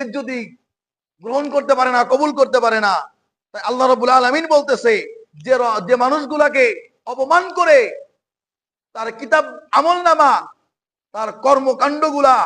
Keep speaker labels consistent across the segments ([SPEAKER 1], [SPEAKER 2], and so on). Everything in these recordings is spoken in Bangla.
[SPEAKER 1] যদি গ্রহণ করতে পারে না, কবুল করতে পারে না। তাই আল্লাহ রাব্বুল আলামিন বলতেছে যে মানুষগুলাকে অপমান করে তার কিতাব আমলনামা, তার কর্মকাণ্ডগুলা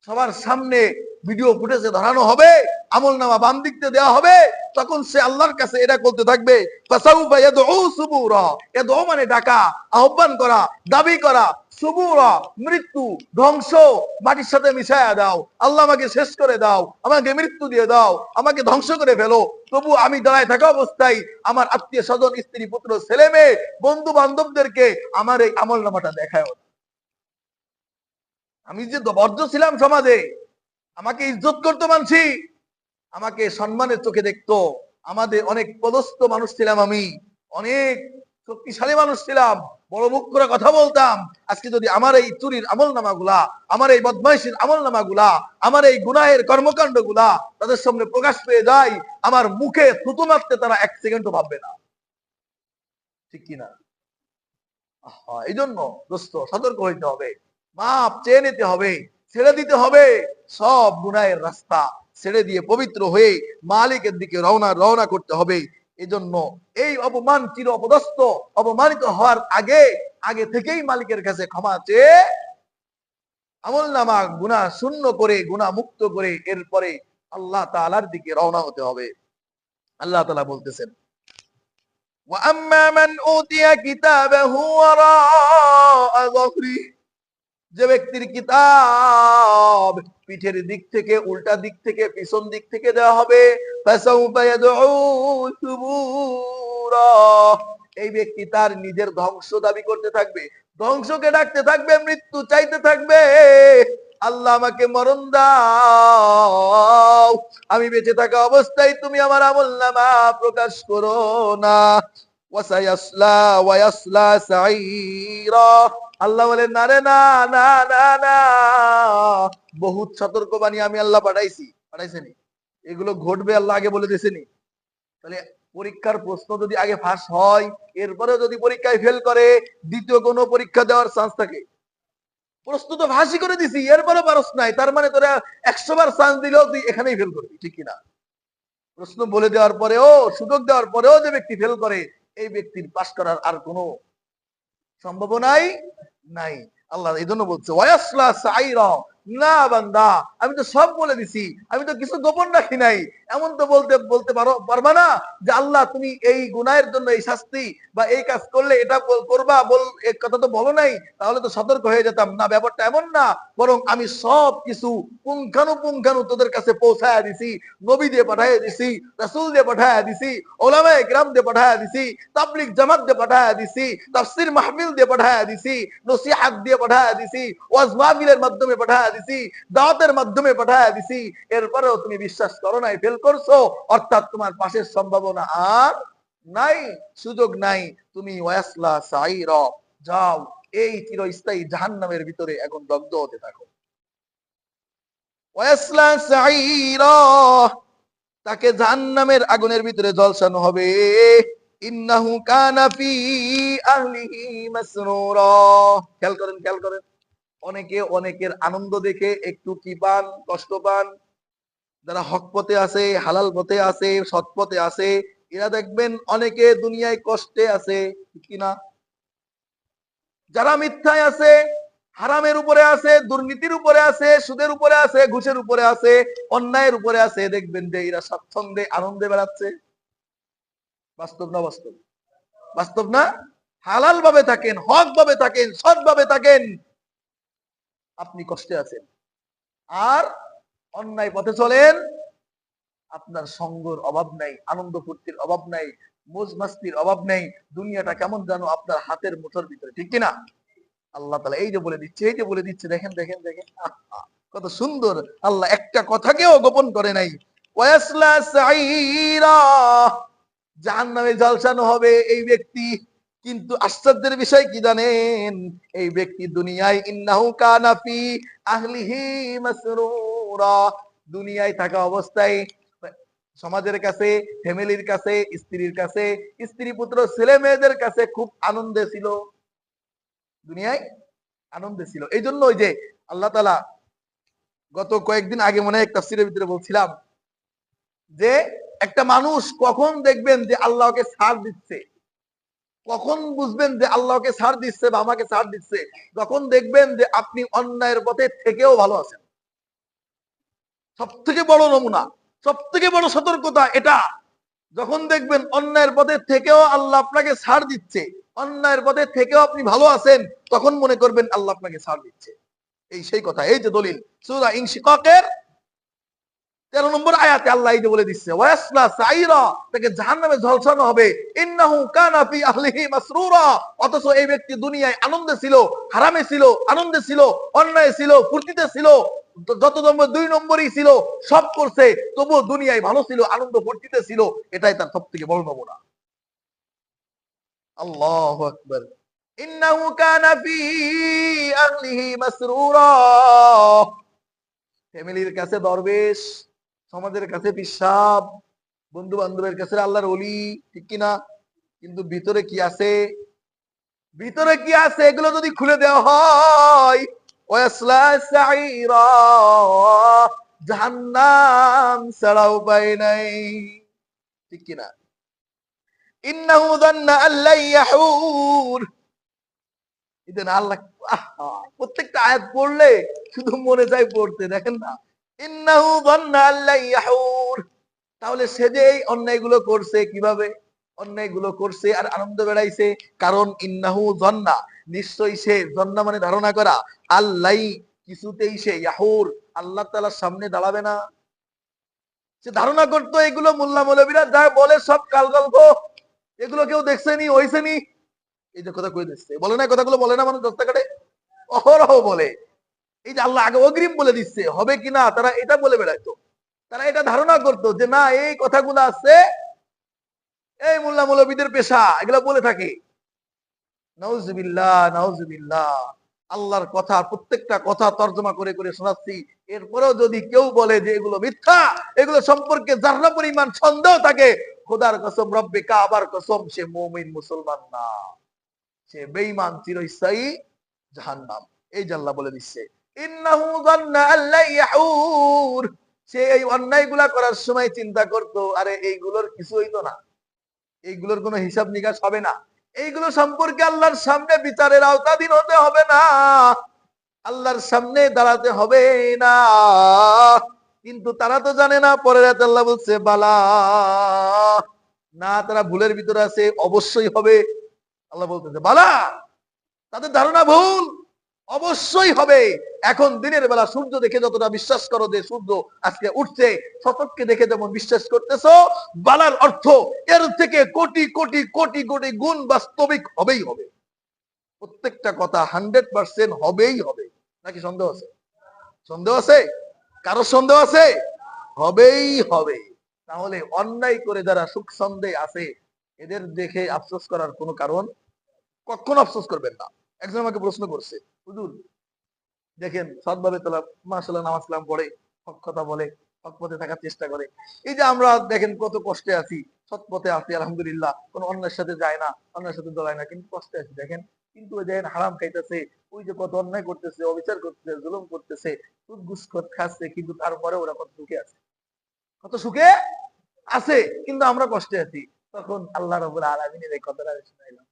[SPEAKER 1] সবার সামনে ভিডিও ফুটেজে ধরানো হবে, আমলনামা বাম দিক দিয়ে দেওয়া হবে, তখন সে আল্লাহর কাছে এটা করতে থাকবে, ফাসাউফা ইয়াদউ সুবুরা। ইয়াদউ মানে ডাকা, আহ্বান করা, দাবি করা। সুবুরা মৃত্যু, ধ্বংস, মাটির সাথে মিশায়া দাও। আল্লাহ আমাকে শেষ করে দাও, আমাকে মৃত্যু দিয়ে দাও, আমাকে ধ্বংস করে ফেলো। তবু আমি দাঁড়ায় থাকা অবস্থায় আমার আত্মীয় স্বজন, স্ত্রী, পুত্র, ছেলে মেয়ে, বন্ধু বান্ধবদেরকে আমার এই আমলনামাটা দেখায়। আমি যে বর্জ্য ছিলাম সমাজে, আমাকে ইজ্জত করতো মানছি, আমাকে সম্মানের চোখে দেখতো। আমাদের অনেক পদস্থ মানুষ ছিলাম, আমি অনেক শক্তিশালী মানুষ ছিলাম, বড় মুখ করে কথা বলতাম। আজকে যদি আমার এই চুরির আমলনামাগুলা, আমার এই বদমাইশির আমলনামাগুলা, আমার এই গুনাহের কর্মকাণ্ডগুলা তাদের সামনে প্রকাশ পেয়ে যায়, আমার মুখে থুতু মারতে তারা এক সেকেন্ডও ভাববে না। ঠিক কিনা? এই জন্য দোস্ত সতর্ক হইতে হবে, মাপ চেয়ে নিতে হবে, ছেড়ে দিতে হবে সব গুনাহের রাস্তা, ছেড়ে দিয়ে পবিত্র হয়ে মালিকের দিকে রওনা রওনা করতে হবে। এজন্য এই অপমান, চির অপদস্থ, অপমানিত হওয়ার আগে আগে থেকেই মালিকের কাছে ক্ষমা চেয়ে আমলনামা গুনাহ শূন্য করে, গুনাহ মুক্ত করে এরপরে আল্লাহ তাআলার দিকে রওনা হতে হবে। আল্লাহ তাআলা বলতেছেন, وَأَمَّا مَنْ أُوتِيَ كِتَابَهُ وَرَاءَ ظَهْرِهِ, যে ব্যক্তির কিতাব পিঠের দিক থেকে, উল্টা দিক থেকে, পিছন দিক থেকে দেওয়া হবে, فَسَوْفَ يَدْعُو ثُبُورًا, এই ব্যক্তি তার নিজের ধ্বংস দাবি করতে থাকবে, ধ্বংসকে ডাকতে থাকবে, মৃত্যু চাইতে থাকবে। আল্লাহ আমাকে মরণ দাও, আমি বেঁচে থাকা অবস্থায় তুমি আমার আমলনামা প্রকাশ করো না। ওয়াসায়াসলা ওয়ায়াসলা সাইরা, আল্লাহ বলেন না রে, না না না না, বহুত সতর্কবাণী আমি আল্লাহ পাঠাইছেনি। এগুলো ঘটবে আল্লাহ আগে বলে দিয়েছেনি। তাহলে পরীক্ষার প্রশ্ন যদি আগে ফাঁস হয়, এরপরে যদি পরীক্ষায় ফেল করে, দ্বিতীয় কোনো পরীক্ষা দেওয়ার চান্স থাকে? প্রশ্ন তো ফাঁসি করে দিছি, এরপরে পারস নাই, তার মানে তোরা 100 বার চান্স দিলেও তুই এখানেই ফেল করবি। ঠিক কিনা? প্রশ্ন বলে দেওয়ার পরেও, সুযোগ দেওয়ার পরেও যে ব্যক্তি ফেল করে, এই ব্যক্তির পাস করার আর কোনো সম্ভাবনাই নাই। আল্লাহ এই জন্য বলছে ওয়াসলা সাইরা, না বান্দা আমি তো সব বলে দিছি, আমি তো কিছু গোপন রাখি নাই। এমন তো বলতে পারবা না যে আল্লাহ তুমি এই গুনাহের জন্য এই শাস্তি বা এই কাজ করলে এটা করবা, এই কথা তো বলো নাই, তাহলে তো সতর্ক হয়ে যেতাম না। ব্যাপারটা এমন না, বরং আমি সব কিছু পুঙ্খানুপুঙ্খানু তোদের কাছে পৌঁছায়া দিছি, নবী দিয়ে পাঠাইয়া দিছি, রাসূল দিয়ে পাঠাইয়া দিছি, ওলামায়ে কিরাম দিয়ে পাঠাইয়া দিছি, তাবলীগ জামাত দিয়ে পাঠাইয়া দিছি, তাফসীর মাহফিল দিয়ে পাঠাইয়া দিছি, নসিহত দিয়ে পাঠাইয়া দিছি, ওয়াজ মাহফিলের মাধ্যমে পাঠাইয়া দিছি, দাওয়াতের মাধ্যমে পাঠাইয়া দিছি। এরপরেও তুমি বিশ্বাস করো নাই, ফেল করছো, অর্থাৎ তোমার পাশের সম্ভাবনা আর নাই, সুযোগ নাই। তুমি ওয়াসলা সাইরা, যাও এই চিরস্থায়ী জাহান্নামের ভিতরে এখন দগ্ধ হতে থাকো। ওয়াসলা সাইরা, তাকে জাহান্নামের আগুনের ভিতরে ঝলসানো হবে। ইন্নাহু কানা ফি আহলিহি মাসরুরা, খেয়াল করেন, খেয়াল করেন। অনেকে অনেকের আনন্দ দেখে একটু কি পান, কষ্ট পান। যারা হক পথে আছে, হালাল পথে আছে, সৎ পথে আছে, এরা দেখবেন অনেকে দুনিয়ায় কষ্টে আছে, ঠিক কিনা? যারা মিথ্যায় আছে, হারামের উপরে আছে, দুর্নীতির উপরে আছে, সুদের উপরে আছে, ঘুষের উপরে আছে, অন্যায়ের উপরে আছে, দেখবেন যে এরা স্বাচ্ছন্দ্যে আনন্দে বেড়াচ্ছে। বাস্তব না বাস্তব? বাস্তব না? হালাল ভাবে থাকেন, হক ভাবে থাকেন, সৎ ভাবে থাকেন, আপনি কষ্টে আছেন। আর অন্যায় পথে চলেন, আপনার সঙ্গর অভাব নাই, আনন্দ ফুর্তির অভাব নাই, মোজ মাস্তির অভাব নেই, দুনিয়াটা কেমন জানো আপনার হাতের মুঠোর ভিতরে। ঠিক কিনা? আল্লাহ তাআলা এই যে বলে দিচ্ছে, এই যে বলে দিচ্ছে, দেখেন দেখেন দেখেন, কত সুন্দর। আল্লাহ একটা কথাকেও গোপন করে নাই। ওয়াসলা সাইরা, জাহান্নামে ঝলসানো হবে এই ব্যক্তি। কিন্তু আশ্চর্যের বিষয় কি জানেন? এই ব্যক্তি দুনিয়ায় ইন্নাহু কানা ফি আহলিহি মাসরুরা, দুনিয়ায় থাকা অবস্থায় সমাজের কাছে, ফ্যামিলির কাছে, স্ত্রীর কাছে, স্ত্রী পুত্র ছেলে মেয়েদের কাছে খুব আনন্দে ছিল, দুনিয়ায় আনন্দে ছিল। এই জন্য ওই যে আল্লাহ তাআলা গত কয়েকদিন আগে মনে হয় তাফসীরের ভিতরে বলছিলাম যে একটা মানুষ কখন দেখবেন যে আল্লাহকে ছাড় দিচ্ছে, কখন বুঝবেন যে আল্লাহকে ছাড় দিচ্ছে বা আমাকে ছাড় দিচ্ছে, যখন দেখবেন যে আপনি অন্যায়ের পথে থেকেও ভালো আছেন। সব থেকে বড় নমুনা, সব থেকে বড় সতর্কতা এটা। যখন দেখবেন অন্যায়ের পথে থেকেও আল্লাহ আপনাকে ছাড় দিচ্ছে, অন্যায়ের পথে থেকেও আপনি ভালো আছেন, তখন মনে করবেন আল্লাহ আপনাকে ছাড় দিচ্ছে। এই সেই কথা, এই যে দলিল সূরা ইনশিকাকের 13 নম্বর আয়াতে আল্লাহ এই যে বলে দিচ্ছে, ওয়াসলা সাইরা, তাকে জাহান্নামে ঝলসানো হবে, ইন্নাহু কানা ফি আহলিহি মাসরুরা, অথচ এই ব্যক্তি দুনিয়ায় আনন্দে ছিল, হারামে ছিল, আনন্দে ছিল, অন্যায় ছিল, ফুর্তিতে ছিল, যত নম্বর 2 নম্বরই ছিল, সব করছে, তবুও দুনিয়ায় ভালো ছিল, আনন্দ ফুর্তিতে ছিল। এটাই তার সবথেকে বড় নমুনা। আল্লাহু আকবার। ইন্নাহু কানা ফি আহলিহি মাসরুরা, ফ্যামিলির কাছে দরবেশ, সমাজের কাছে পিসাব, বন্ধু বান্ধবের কাছে আল্লাহর ওলি, ঠিক কিনা? কিন্তু ভিতরে কি আছে, ভিতরে কি আছে এগুলো যদি খুলে দেওয়া হয়, ওয়াসলা সাইরা, জাহান্নাম ছাড়া উপায় নাই, ঠিক কিনা? ইন্নাহু যান্না আল্লা ইয়াহুর, ইদেন আল্লাহ প্রত্যেকটা আয়াত পড়লে শুধু মনে চাই পড়তে, দেখেন না, ইন্নাহু যান্না আল্লা ইয়াহুর। তাহলে সে যে এই অন্যায়গুলো করছে, কিভাবে অন্যায়গুলো করছে আর আনন্দ বেড়াইছে? কারণ ইন্নাহু যান্না, নিশ্চয়ই সে, যান্না মানে ধারণা করা, আল্লাহ, কিছুতেই সে ইয়াহুর, আল্লাহ তাআলার সামনে দাঁড়াবে না। সে ধারণা করতো এগুলো মোল্লা মৌলবীরা যা বলে সব কাল গল্প, এগুলো কেউ দেখছেনি, হইছেনি, এই যে কথা কই দিচ্ছে, বলে না, কথাগুলো বলে না মানুষ রাস্তাঘাটে অহরহ বলে। এই যে আল্লাহ আগে অগ্রিম বলে দিচ্ছে হবে কিনা, তারা এটা বলে বেড়াইতো, তারা এটা ধারণা করতো যে না, এই কথাগুলো আছে, এই মোল্লা মৌলবীদের পেশা, এগুলো বলে থাকে। নাউজুবিল্লাহ, নাউজুবিল্লাহ। আল্লাহর কথা, প্রত্যেকটা কথা তর্জমা করে করে শোনাচ্ছি, এরপরেও যদি কেউ বলে যে এগুলো মিথ্যা, এগুলো সম্পর্কে যারা পরিমাণ সন্দেহ থাকে, খোদার কসম, রব্বে কাবার কসম, সে মুমিন মুসলমান না, সে বেঈমান, চিরস্থায়ী জাহান্নাম। এই যে আল্লাহ বলে দিচ্ছে, ইন্নাহু যান্না আল্লা ইয়াহুর, সে এই অন্যায়গুলা করার সময় চিন্তা করতো আরে এইগুলোর কিছু হইতো না, এইগুলোর কোনো হিসাব নিকাশ হবে না, এইগুলো সম্পর্কে আল্লাহর সামনে বিচারের আওতাধীন হতে হবে না, আল্লাহর সামনে দাঁড়াতে হবে না। কিন্তু তারা তো জানে না, পরের আয়াতে আল্লাহ বলছে বালা, না, তারা ভুলের ভিতরে আছে, অবশ্যই হবে। আল্লাহ বলতেছে বালা, তাদের ধারণা ভুল, অবশ্যই হবে। এখন দিনের বেলা সূর্য দেখে যতটা বিশ্বাস করো যে সূর্য আজকে উঠছে, শতককে দেখে যেমন বিশ্বাস করতেছো, বালার অর্থ এর থেকে কোটি কোটি কোটি কোটি গুণ বাস্তবিক হবেই হবে। প্রত্যেকটা কথা 100% হবেই হবে। নাকি সন্দেহ আছে? সন্দেহ আছে? কারো সন্দেহ আছে? হবেই হবে। তাহলে অন্যায় করে যারা সুখ সন্দেহ আছে, এদের দেখে আফসোস করার কোনো কারণ, কখনো আফসোস করবেন না। একজন আমাকে প্রশ্ন করছে, হুজুর দেখেন সৎভাবে তোলা, মাশাআল্লাহ নামাজ কালাম পড়ে, হক কথা বলে, হক পথে থাকার চেষ্টা করে, এই যে আমরা দেখেন কত কষ্টে আছি, সৎ পথে আছি আলহামদুলিল্লাহ, কোনো অন্যের সাথে যায় না, অন্যের সাথে দলায় না, কিন্তু কষ্টে আছি দেখেন। কিন্তু ওই দেখেন হারাম খাইতেছে, ওই যে কত অন্যায় করতেছে, অবিচার করতেছে, জুলুম করতেছে, সুদ ঘুষ খাচ্ছে, কিন্তু তারপরে ওরা কত সুখে আছে, কত সুখে আছে, কিন্তু আমরা কষ্টে আছি। তখন আল্লাহ রাব্বুল আলামিনের এই কথাটা শুনাইলাম,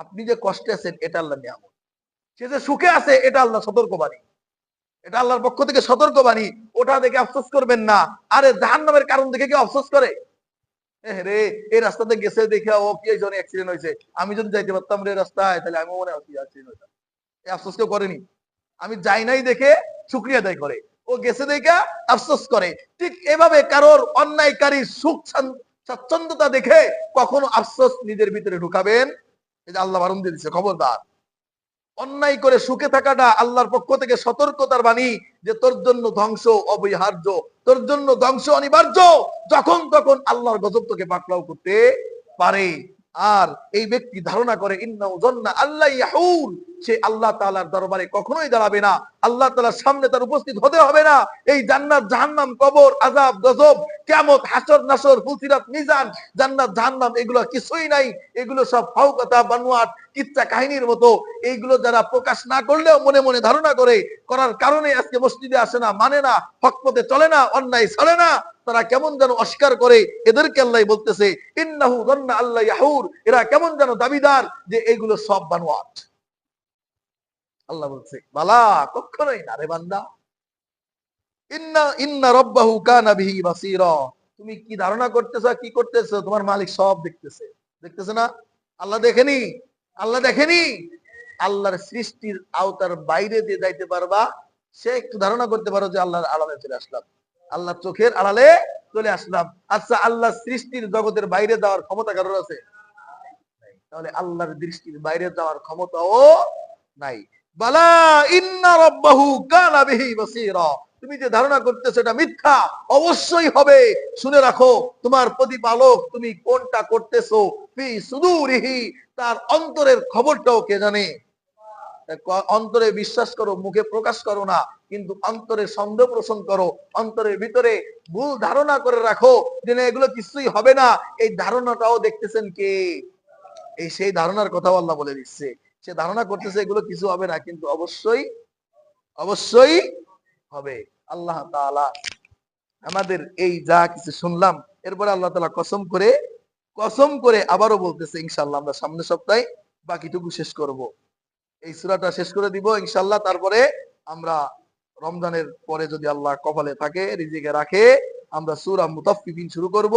[SPEAKER 1] আপনি যে কষ্টে আছেন এটা আল্লাহ নিয়ামত, সে যে সুখে আছে এটা আল্লাহ সতর্কবাণী, এটা আল্লাহর পক্ষ থেকে সতর্কবাণী। ওটা দেখে আফসোস করবেন না। আরে জাহান্নামের কারণ দেখে কি আফসোস করে? রে, এই রাস্তাতে গেছে দেখে ও কি জন্য অ্যাক্সিডেন্ট হয়েছে, আমি যদি যাইতে পারতাম রে রাস্তায়, তাহলে আমি মনে হয় অ্যাক্সিডেন্ট হইতাম। এই আফসোস কেউ করেনি। আমি যাই নাই দেখে শুকরিয়া আদায় করে, ও গেছে দেখে আফসোস করে। ঠিক এভাবে কারোর অন্যায়কারী সুখ স্বাচ্ছন্দ্যতা দেখে কখনো আফসোস নিজের ভিতরে ঢুকাবেন, এই যে আল্লাহ বারণ দিয়ে দিচ্ছে, খবরদার। অন্যায় করে সুখে থাকাটা আল্লাহর পক্ষ থেকে সতর্কতার বাণী, যে তোর জন্য ধ্বংস অপরিহার্য, তোর জন্য ধ্বংস অনিবার্য, যখন তখন আল্লাহর গজব তোকে পাকড়াও করতে পারে। আর এই ব্যক্তি ধারণা করে ইন্নাহু যান্না আল্লা ইয়াহুর, সে আল্লাহ তাআলার দরবারে কখনোই দাঁড়াবে না, আল্লাহ তাআলার সামনে তার উপস্থিত হতে হবে না। এই জান্নাত জাহান্নাম, কবর, আযাব গজব, কিয়ামত, হাসর নাসর, ফুলসিরাত, মিজান, জান্নাত জাহান্নাম এগুলো কিছুই নাই। এগুলো সব ফাওকাতা বানোয়াট কিচ্ছা কাহিনীর মতো। এইগুলো যারা প্রকাশ না করলেও মনে মনে ধারণা করার কারণে আজকে মসজিদে আসে না, মানে না, হক পথে চলে না, অন্যায় চলে না। তারা কেমন যেন অস্বীকার করে। এদেরকে আল্লাহ বলতেছে ইন্নাহু যান্না আল্লাহ ইয়াহুর, এরা কেমন যেন দাবিদার যে এগুলো সব বানোয়াট। আল্লাহ বলছে বালা, কখনোই না রে বান্দা। ইন্না ইন্না রাব্বাহু কানা বিহি বাসীরা। তুমি কি ধারণা করতেছো, কি করতেছো? তোমার মালিক সব দেখতেছে। দেখতেছে না? আল্লাহ দেখেনি? আল্লাহ দেখেনি? আল্লাহর সৃষ্টির আওতার বাইরে দিয়ে যাইতে পারবা, সে একটু ধারণা করতে পারো যে আল্লাহর আড়ালে চলে আসলাম, আল্লাহর চোখের আড়ালে চলে আসলাম। আচ্ছা, আল্লাহ সৃষ্টির জগতের বাইরে যাওয়ার ক্ষমতা কারোর আছে? তাহলে আল্লাহর দৃষ্টির বাইরে যাওয়ার ক্ষমতাও নাই। বালা ইন্না রাব্বাহু কানা বিহি বাসীরা। তুমি যে ধারণা করতেছো এটা মিথ্যা, অবশ্যই হবে। শুনে রাখো, তোমার প্রতিপালক তুমি কোনটা করতেছো ফি সুদুরিহি, তার অন্তরের খবরটাও কে জানে। অন্তরে বিশ্বাস করো, মুখে প্রকাশ করো না, কিন্তু অন্তরে সন্দেহ পোষণ করো, অন্তরের ভিতরে ভুল ধারণা করে রাখো যে না এগুলো কিছুই হবে না। এই ধারণাটাও দেখতেছেন কে? এই সেই ধারণার কথা আল্লাহ বলে দিচ্ছে। সে ধারণা করতেছে এগুলো কিছু হবে না, কিন্তু অবশ্যই অবশ্যই হবে। আল্লাহ তাআলা আমাদের এই যা কিছু শুনলাম, এরপরে আল্লাহ তাআলা কসম করে আবারও বলতেছে ইনশাআল্লাহ আমরা সামনের সপ্তাহে বাকিটুকু শেষ করব। এই সূরাটা শেষ করে দিব ইনশাআল্লাহ। তারপরে আমরা রমজানের পরে যদি আল্লাহ কপালে থাকে, রিজিকে রাখে, আমরা সূরা মুতাফফিফিন শুরু করব।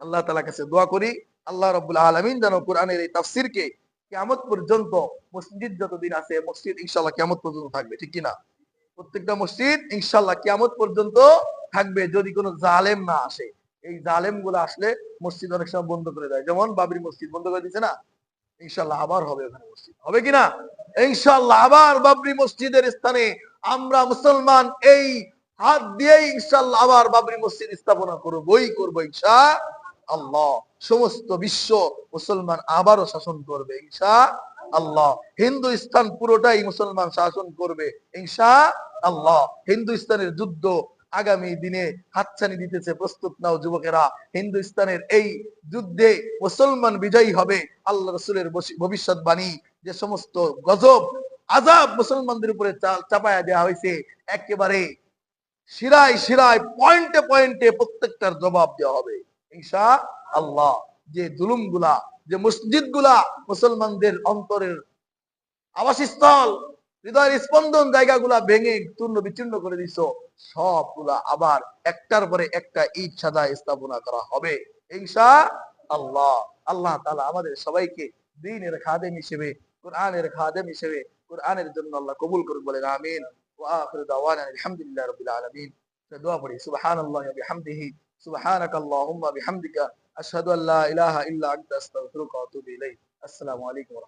[SPEAKER 1] আল্লাহ তাআলার কাছে দোয়া করি আল্লাহ রাব্বুল আলামিন যেন কোরআনের এই তাফসীরকে কিয়ামত পর্যন্ত, মসজিদ যতদিন আছে, মসজিদ ইনশাআল্লাহ কিয়ামত পর্যন্ত থাকবে, ঠিক কি না? প্রত্যেকটা মসজিদ ইনশাআল্লাহ কিয়ামত পর্যন্ত থাকবে, যদি কোনো জালেম না আসে। এই জালেম গুলো আসলে মসজিদ অনেক সময় বন্ধ করে দেয়, যেমন বাবরি মসজিদ বন্ধ করে দিয়েছে না। ইনশাআল্লাহ আবার হবে ওখানে মসজিদ, হবে কিনা? ইনশাআল্লাহ আবার বাবরি মসজিদের স্থানে আমরা মুসলমান এই হাত দিয়ে ইনশাআল্লাহ আবার বাবরি মসজিদ স্থাপনা করব ইনশাআল্লাহ। সমস্ত বিশ্ব মুসলমান আবারও শাসন করবে ইনশাআল্লাহ। হিন্দুস্তান পুরোটাই মুসলমান শাসন করবে ইনশাআল্লাহ। হিন্দুস্তানের যুদ্ধ আগামী দিনে হাতছানি দিতেছে, প্রস্তুত নাও যুবকেরা। হিন্দুস্তানের এই যুদ্ধে মুসলমান বিজয়ী হবে। আল্লাহ রাসূলের ভবিষ্যৎবাণী, যে সমস্ত গজব আযাব মুসলমানদের উপরে চাপায়া দেওয়া হয়েছে, একেবারে শিরায় শিরায়, পয়েন্টে পয়েন্টে প্রত্যেকটার জবাব দেওয়া হবে ইনশাআল্লাহ। যে জুলুম গুলা, যে মসজিদ গুলা মুসলমানদের অন্তরের আবাসস্থল, হৃদয়ের স্পন্দন জায়গাগুলা ভেঙে চূর্ণ বিচূর্ণ করে দিছ, সবগুলা আবার একটার পরে একটা ঈদ সাদা স্থাপনা করা হবে ইনশাআল্লাহ। আল্লাহ তাআলা আমাদের সবাইকে দ্বীনের খাদেম হিসেবে, কোরআনের খাদেম হিসেবে, কোরআনের জন্য আল্লাহ কবুল করুন, বলেন আমিন। ওয়া আখিরু দাওয়ানা আলহামদুলিল্লাহি রাব্বিল আলামিন। দোয়া পড়ি সুবহানাল্লাহি ওয়া বিহামদিহি, সুবহানাকাল্লাহুম্মা বিহামদিকা, আশহাদু আল্লা ইলাহা ইল্লা আনতা, আস্তাগফিরুকা ওয়া আতুবু ইলাইক। আসসালামু আলাইকুম।